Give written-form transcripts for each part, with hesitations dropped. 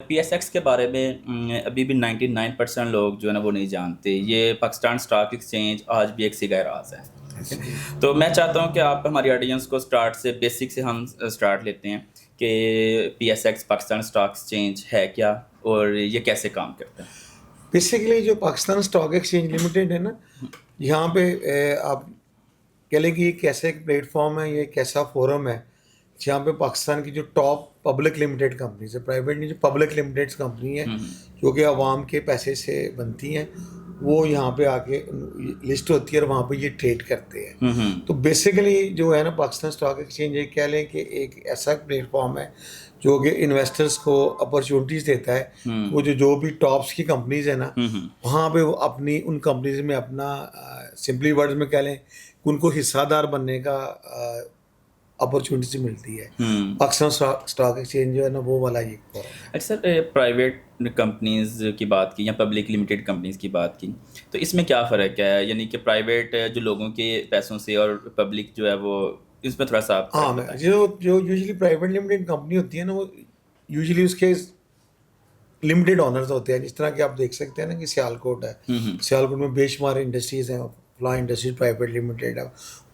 PSX के बारे में अभी भी 99% लोग जो है ना वो नहीं जानते। ये पाकिस्तान स्टॉक एक्सचेंज आज भी एक सिगा राज है। ठीक है, तो मैं चाहता हूँ कि आप हमारी ऑडियंस को स्टार्ट से बेसिक से हम स्टार्ट लेते हैं कि पीएसएक्स पाकिस्तान स्टॉक एक्सचेंज है क्या और ये कैसे काम करता है। बेसिकली जो पाकिस्तान स्टॉक एक्सचेंज लिमिटेड है ना, यहाँ पे आप कह लें कि ये कैसा एक प्लेटफॉर्म है, ये कैसा फोरम है जहाँ पे पाकिस्तान की जो टॉप पब्लिक लिमिटेड कंपनीज है, प्राइवेट नहीं, जो पब्लिक लिमिटेड कंपनी है जो कि आवाम के पैसे से बनती हैं, वो यहाँ पे आके लिस्ट होती है और वहाँ पे ये ट्रेड करते हैं। तो बेसिकली जो है ना, पाकिस्तान स्टॉक एक्सचेंज ये कह लें कि एक ऐसा प्लेटफॉर्म है जो कि इन्वेस्टर्स को अपॉर्चुनिटीज़ देता है कि वो जो भी टॉप्स की कंपनीज है ना, वहाँ पे वो अपनी उन कंपनीज में अपना सिंपली वर्ड्स में कह लें कि उनको हिस्सादार बनने का अपॉर्चुनिटी मिलती है। पाकिस्तान स्टॉक एक्सचेंज जो है ना, वो वाला ये फोरम है। अच्छा सर, प्राइवेट कंपनीज की बात की या पब्लिक लिमिटेड कंपनीज की बात की, तो इसमें क्या फ़र्क है? यानी कि प्राइवेट जो लोगों के पैसों से और पब्लिक जो है वो, इसमें थोड़ा सा आप हाँ, फ़र्क मैं बताएं। जो जो यूजुअली प्राइवेट लिमिटेड कंपनी होती है ना, वो यूजुअली उसके लिमिटेड ऑनर्स होते हैं। जिस तरह कि आप देख सकते हैं ना कि सियालकोट है, सियालकोट में बेशुमार इंडस्ट्रीज हैं, फ्ला इंडस्ट्रीज प्राइवेट लिमिटेड है,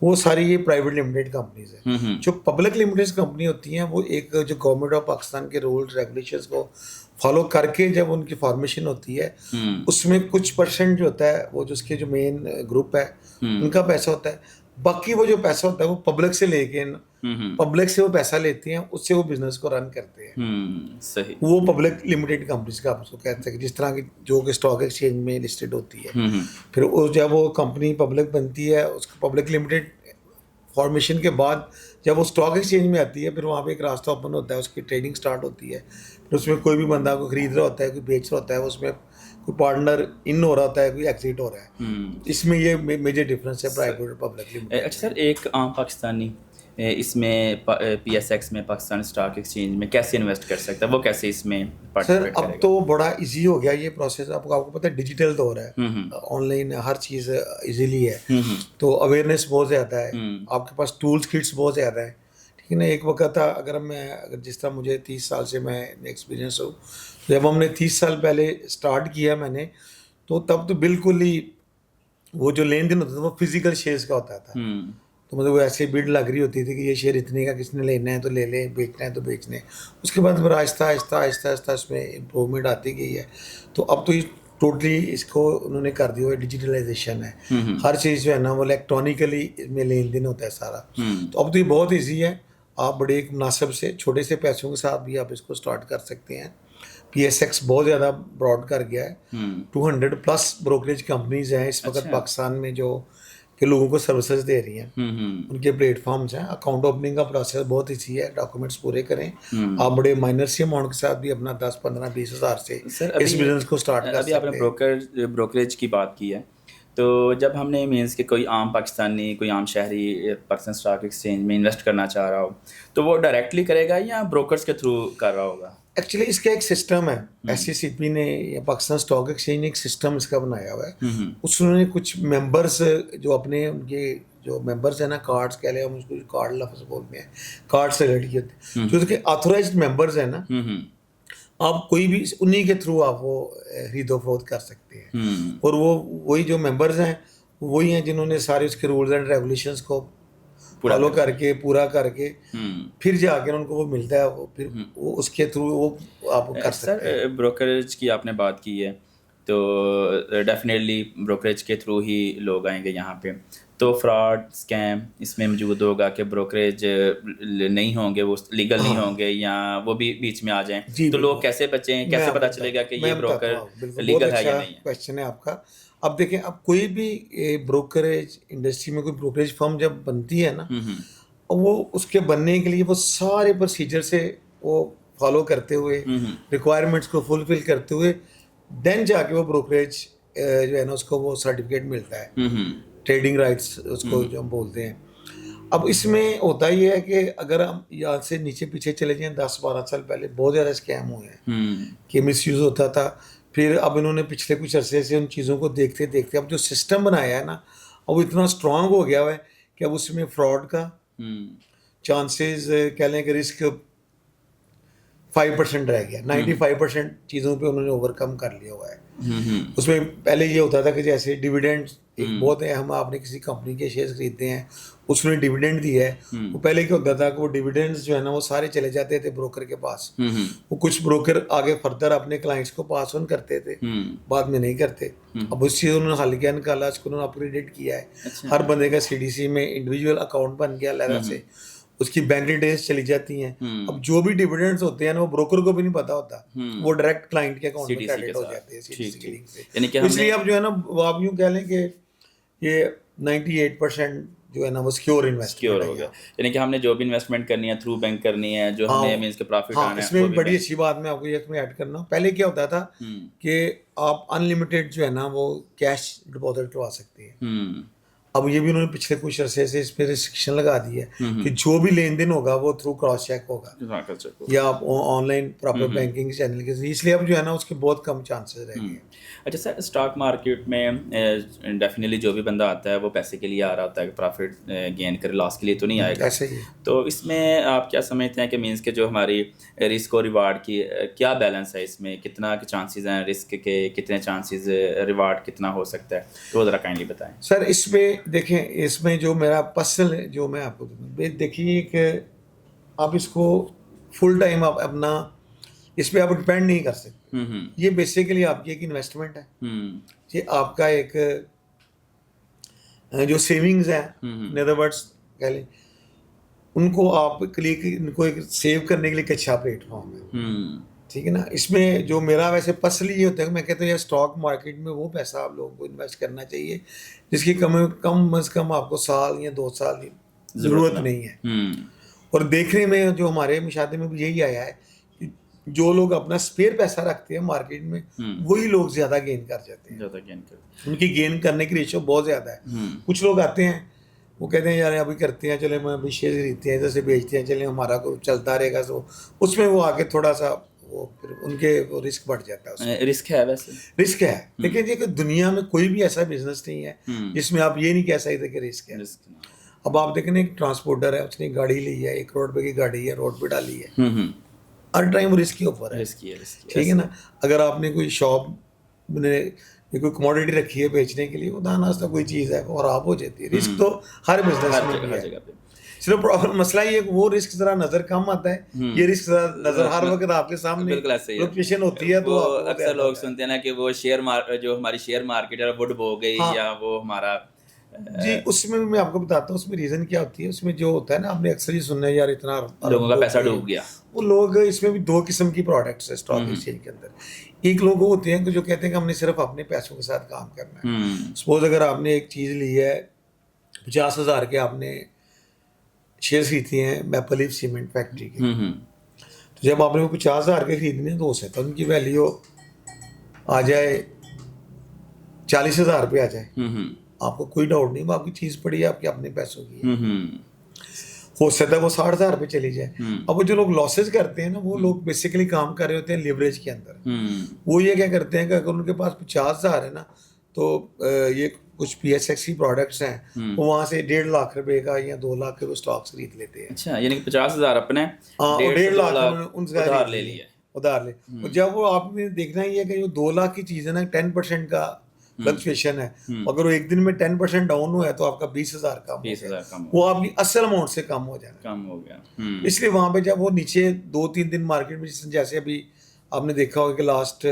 वो सारी ये प्राइवेट लिमिटेड कंपनीज हैं। जो पब्लिक लिमिटेड कंपनी होती हैं, वो एक जो गवर्नमेंट ऑफ पाकिस्तान के रूल्स रेगुलेशंस को फॉलो करके जब उनकी फॉर्मेशन होती है, उसमें कुछ परसेंट जो होता है वो जो उसके जो मेन ग्रुप है उनका पैसा होता है। बाकी वो जो पैसा होता है वो पब्लिक से लेके, पब्लिक से वो पैसा लेते हैं, उससे वो बिजनेस को रन करते हैं। सही। वो पब्लिक लिमिटेड कंपनीज का आप उसको कहते हैं कि जिस तरह की जो कि स्टॉक एक्सचेंज में लिस्टेड होती है। फिर वो जब वो कंपनी पब्लिक बनती है, उसको पब्लिक लिमिटेड फॉर्मेशन के बाद जब वो स्टॉक एक्सचेंज में आती है, फिर वहाँ पे एक रास्ता ओपन होता है, उसकी ट्रेडिंग स्टार्ट होती है। फिर उसमें कोई भी बंदा को खरीद रहा होता है, कोई बेच रहा होता है, उसमें कोई पार्टनर इन हो रहा होता है, कोई एग्जिट हो रहा है। इसमें ये मेजर डिफरेंस है प्राइवेट और पब्लिक लिमिटेड अच्छा में। सर, एक आम पाकिस्तानी इसमें पीएसएक्स में पाकिस्तान स्टॉक एक्सचेंज में कैसे इन्वेस्ट कर सकता है? वो कैसे इसमें सर पार्टिसिपेट अब करेगा? तो बड़ा इजी हो गया ये प्रोसेस। आपको आपको पता है डिजिटल दौर है, ऑनलाइन हर चीज़ इजीली है, तो अवेयरनेस बहुत ज़्यादा है, आपके पास टूल्स किट्स बहुत ज़्यादा है। ठीक है ना, एक वक्त था, अगर जिस तरह मुझे 30 साल से मैं एक्सपीरियंस हूँ, जब हमने 30 साल पहले स्टार्ट किया मैंने, तो तब तो बिल्कुल ही वो जो लेन देन होता था वो फिजिकल शेयर्स का होता था। तो मतलब वो ऐसे बिड लग रही होती थी कि ये शेयर इतने का, किसने लेना है तो ले ले, बेचना है तो बेचने। उसके बाद फिर आहिस्ता आहिस्ता आहिस्ता आहिस्ता इसमें इम्प्रूवमेंट आती गई है। तो अब तो ये टोटली इसको उन्होंने कर दिया हुआ, डिजिटलाइजेशन है। हर चीज़ जो है ना वो इलेक्ट्रॉनिकली इसमें लेन देन होता है सारा। तो अब तो ये बहुत ईजी है। आप बड़े एक मुनासिब से छोटे से पैसों के साथ भी आप इसको स्टार्ट कर सकते हैं। पीएसएक्स बहुत ज़्यादा ब्रॉड कर गया है। 200+ ब्रोकरेज कंपनीज हैं इस वक्त अच्छा। पाकिस्तान में जो कि लोगों को सर्विसेज दे रही हैं। उनके प्लेटफॉर्म्स हैं। अकाउंट ओपनिंग का प्रोसेस बहुत ईजी है, डॉक्यूमेंट्स पूरे करें, आप बड़े माइनर से अमाउंट के साथ भी अपना 10, 15, 20 हज़ार से सर, इस बिजनेस को स्टार्ट कर अभी आपने सकते हैं। ब्रोकरेज की बात की है, तो जब हमने मीन्स कि कोई आम पाकिस्तानी, कोई आम शहरी पाकिस्तान स्टॉक एक्सचेंज में इन्वेस्ट करना चाह रहा हो, तो वो डायरेक्टली करेगा या ब्रोकर्स के थ्रू कर रहा होगा? एक्चुअली इसका एक सिस्टम है, एससीसीपी ने या पाकिस्तान स्टॉक एक्सचेंज ने एक सिस्टम इसका बनाया हुआ है। उसने कुछ मेंबर्स जो अपने उनके जो मेंबर्स हैं ना, कार्ड्स कह लें हम उसको, कार्ड लफ्ज बोलते हैं, कार्ड से रेडी होते हैं, जो उसके ऑथोराइज्ड मेंबर्स हैं ना, आप कोई भी उन्हीं के थ्रू आप वो खरीदो फरोख्त कर सकते हैं। और वो वही जो मेंबर्स हैं वही हैं जिन्होंने सारे उसके रूल्स एंड रेगुलेशंस को पूरा फॉलो करना है। करके, पूरा करके फिर जाके उनको वो मिलता है, वो फिर वो उसके थ्रू वो आप कर सकते हैं। सर, ब्रोकरेज की आपने बात की है, तो डेफिनेटली ब्रोकरेज के थ्रू ही लोग आएंगे यहाँ पे, तो फ्रॉड स्कैम इसमें मौजूद होगा कि ब्रोकरेज नहीं होंगे, वो लीगल नहीं हाँ होंगे या वो भी बीच में आ जाएं, जी, तो लोग बिल्कुल। कैसे बचें? मैं कैसे आपको पता बताता चलेगा हूँ, कि ये मैं बताता हूँ ब्रोकर आपको, बिल्कुल बहुत लीगल है या अच्छा नहीं है? क्वेश्चन है आपका। अब देखें, अब कोई भी ब्रोकरेज इंडस्ट्री में कोई ब्रोकरेज फर्म जब बनती है ना, वो उसके बनने के लिए वो सारे प्रोसीजर से वो फॉलो करते हुए, रिक्वायरमेंट्स को फुलफिल करते हुए, देन जाके वो ब्रोकरेज जो है ना उसको वो सर्टिफिकेट मिलता है, ट्रेडिंग राइट्स उसको जो हम बोलते हैं। अब इसमें होता ही है कि अगर हम यहाँ से नीचे पीछे चले जाएं, 10, 12 साल पहले बहुत ज़्यादा स्कैम हुए हैं कि मिसयूज़ होता था। फिर अब इन्होंने पिछले कुछ अरसे से उन चीज़ों को देखते देखते अब जो सिस्टम बनाया है ना, अब वो इतना स्ट्रांग हो गया हुआ है कि अब उसमें फ्रॉड का चांसेस कह लें कि रिस्क 5% रह गया, 95% चीज़ों पे उन्होंने ओवरकम कर लिया हुआ है। उसमें पहले ये होता था कि जैसे डिविडेंड एक बहुत है, हम आपने किसी कंपनी के शेयर खरीदते हैं, उसने डिविडेंड दिया है, वो पहले क्या होता था कि वो डिविडेंड्स जो है ना वो सारे चले जाते थे ब्रोकर के पास। वो कुछ ब्रोकर आगे फर्दर अपने क्लाइंट्स को पास ऑन करते थे, बाद में नहीं करते। अब उस चीज़ उन्होंने हल किया, निकाला, उसको उन्होंने अपग्रेडेड किया है। हर बंदे का CDC में इंडिविजुअल अकाउंट बन गया अलग से, उसकी बैंक डिटेल्स चली जाती हैं। अब जो भी डिविडेंड्स होते हैं ना वो ब्रोकर को भी नहीं पता होता, वो डायरेक्ट क्लाइंट के अकाउंट में क्रेडिट हो जाते हैं CDC के लिंक से। इसलिए अब जो है ना वो आप यूँ कह लें कि ये 98% जो है ना वो सिक्योर इन्वेस्टमेंट हो गया। यानी कि हमने जो भी इन्वेस्टमेंट करनी है थ्रू बैंक करनी है, जो हमें मींस के प्रॉफिट आना है। इसमें बड़ी अच्छी बात मैं आपको इसमें ऐड करना हूँ। पहले क्या होता था कि आप अनलिमिटेड जो है ना वो कैश डिपॉजिट करवा सकते हैं। अब ये भी उन्होंने पिछले कुछ अरसे से इस पर रिस्ट्रिक्शन लगा दी है कि जो भी लेन देन होगा वो थ्रू क्रॉस चेक होगा या आप ऑनलाइन प्रॉपर बैंकिंग चैनल के जरिए, इसलिए अब जो है ना उसके बहुत कम चांसेस रह गए। अच्छा सर, स्टॉक मार्केट में डेफिनेटली जो भी बंदा आता है वो पैसे के लिए आ रहा होता है, प्रॉफिट गेन करे, लॉस के लिए तो नहीं आएगा। ऐसे ही तो इसमें आप क्या समझते हैं कि मींस के जो हमारी रिस्क और रिवार्ड की क्या बैलेंस है इसमें, कितना के चांसेस हैं रिस्क के, कितने चांसेस रिवार्ड कितना हो सकता है, तो ज़रा काइंडली बताएं सर। इसमें देखें, इसमें जो मेरा पर्सनल जो मैं आपको देखिए कि आप इसको फुल टाइम आप अपना इस पर आप डिपेंड नहीं कर सकते। ये बेसिकली आपकी एक इन्वेस्टमेंट है, ये आपका एक जो सेविंग्स है, इन अदर वर्ड्स कह लें, उनको आपके लिए इनको एक सेव करने के लिए एक अच्छा प्लेटफॉर्म है। ठीक है ना। इसमें जो मेरा वैसे पर्सनली ये होता है, मैं कहता हूँ यार स्टॉक मार्केट में वो पैसा आप लोगों को इन्वेस्ट करना चाहिए जिसकी कम से कम आपको साल या 2 साल की ज़रूरत नहीं है। और देखने में जो हमारे मुशाहदे में भी यही आया है कि जो लोग अपना स्पेयर पैसा रखते हैं मार्केट में वही लोग ज़्यादा गेन कर जाते हैं, उनकी गेन करने की रेशो बहुत ज़्यादा है। कुछ लोग आते हैं वो कहते हैं यार अभी करते हैं, चले मैं अभी शेयर खरीदते हैं, जैसे बेचते हैं, चले हमारा को चलता रहेगा, तो उसमें वो आगे थोड़ा सा वो फिर उनके वो रिस्क बढ़ जाता है। उसमें रिस्क है, वैसे रिस्क है, लेकिन ये कि दुनिया में कोई भी ऐसा बिजनेस नहीं है जिसमें आप ये नहीं कह सकते कि रिस्क है। अब आप देखें एक ट्रांसपोर्टर है, उसने गाड़ी ली है, 1 करोड़ रुपए की गाड़ी है, रोड पे डाली है, हर टाइम रिस्क के ऊपर है। ठीक है ना। अगर आपने कोई शॉप में कोई कमोडिटी रखी है बेचने के लिए, वो दानास्ता कोई चीज़ है वो खराब हो जाती है। रिस्क तो हर बिजनेस में है, सिर्फ प्रॉब्लम मसला ये वो रिस्क जरा नजर कम आता है, ये रिस्क जरा नजर हर वक्त आपके सामने फ्लक्चुएशन होती है। तो अक्सर लोग सुनते हैं ना कि वो जो हमारी शेयर मार्केट है वो डूब गई, या वो हमारा जी, उसमें मैं आपको बताता हूँ उसमें रीज़न क्या होती है। उसमें जो होता है ना, आपने अक्सर ही सुना है यार इतना लोगों का पैसा डूब गया। वो लोग, इसमें भी 2 किस्म की प्रोडक्ट्स है स्टॉक एक्सचेंज के अंदर। एक लोग होते हैं जो कहते हैं कि हमने सिर्फ अपने पैसों के साथ काम करना है। सपोज अगर आपने एक चीज़ ली है 50,000 के, आपने शेयर खरीदते हैं मैपल लीफ सीमेंट फैक्ट्री की, तो जब आपने वो 50,000 के खरीदने तो हो सकता है उनकी वैल्यू आ जाए 40,000 रुपये आ जाए, आपको कोई डाउट नहीं, वो आपकी चीज़ पड़ी है, आपके अपने पैसों की हो सकता है वो 60,000 रुपये चली जाए। अब वो जो लोग लॉसेज करते हैं ना, वो लोग बेसिकली काम कर रहे होते हैं लिवरेज के अंदर। वो ये क्या करते हैं कि अगर उनके पास 50,000 है ना, तो ये कुछ PSX की प्रोडक्ट्स हैं, वो वहाँ से 1.5 लाख रुपए का या 2 लाख के वो स्टॉक्स खरीद लेते हैं। अच्छा, यानी कि 50,000 अपने 1.5 लाख उनसे उधार ले लिया, उधार ले। और जब वो आपने देखना ही है कि जो 2 लाख की चीज़ है ना, 10% का फ्लक्चुएशन है, अगर वो एक दिन में 10% डाउन हुआ है तो आपका 20,000 कम, वो आपकी असल अमाउंट से कम हो गया। इसलिए वहाँ पे जब वो नीचे 2-3 दिन मार्केट में, जैसे अभी आपने देखा होगा कि लास्ट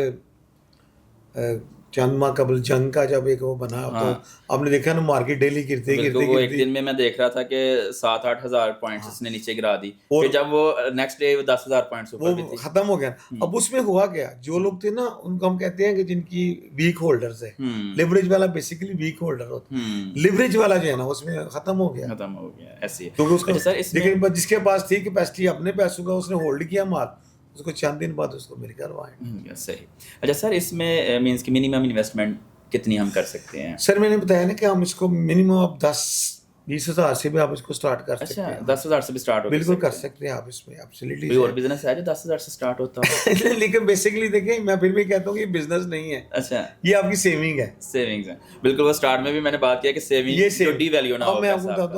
चंद माह कबल जंग का जब एक वो बना, तो आपने देखा ना मार्केट डेली गिरते वो एक दिन में मैं देख रहा था कि 7-8 हज़ार पॉइंट्स इसने नीचे गिरा दी, फिर जब वो नेक्स्ट डे 10,000 पॉइंट्स ऊपर भी थी, खत्म हो गया। अब उसमें हुआ क्या, जो लोग थे ना उनको हम कहते हैं कि जिनकी वीक होल्डर्स है, लिवरेज वाला बेसिकली वीक होल्डर होता है, लिवरेज वाला जो है ना उसमें खत्म हो गया ऐसे, क्योंकि उसका लेकिन जिसके पास थी कैपेसिटी अपने पैसों का, उसने होल्ड किया माल, उसको चंद दिन बाद उसको मिल कर आए। सही। अच्छा सर, इसमें मींस की मिनिमम इन्वेस्टमेंट कितनी हम कर सकते हैं? सर मैंने बताया ना कि हम इसको मिनिमम आप 10-20 हज़ार से भी आप इसको स्टार्ट कर सकते हैं। 10,000 से भी स्टार्ट हो बिल्कुल कर सकते हैं आप इसमें, एब्सोल्युटली। कोई और बिजनेस है जो 10,000 से स्टार्ट होता है? लेकिन बेसिकली देखिए, मैं फिर भी कहता हूँ कि ये बिजनेस नहीं है। अच्छा, ये आपकी सेविंग है। सेविंग्स है, बिल्कुल। वो स्टार्ट में भी मैंने बात किया कि सेविंग जो डी वैल्यू ना हो।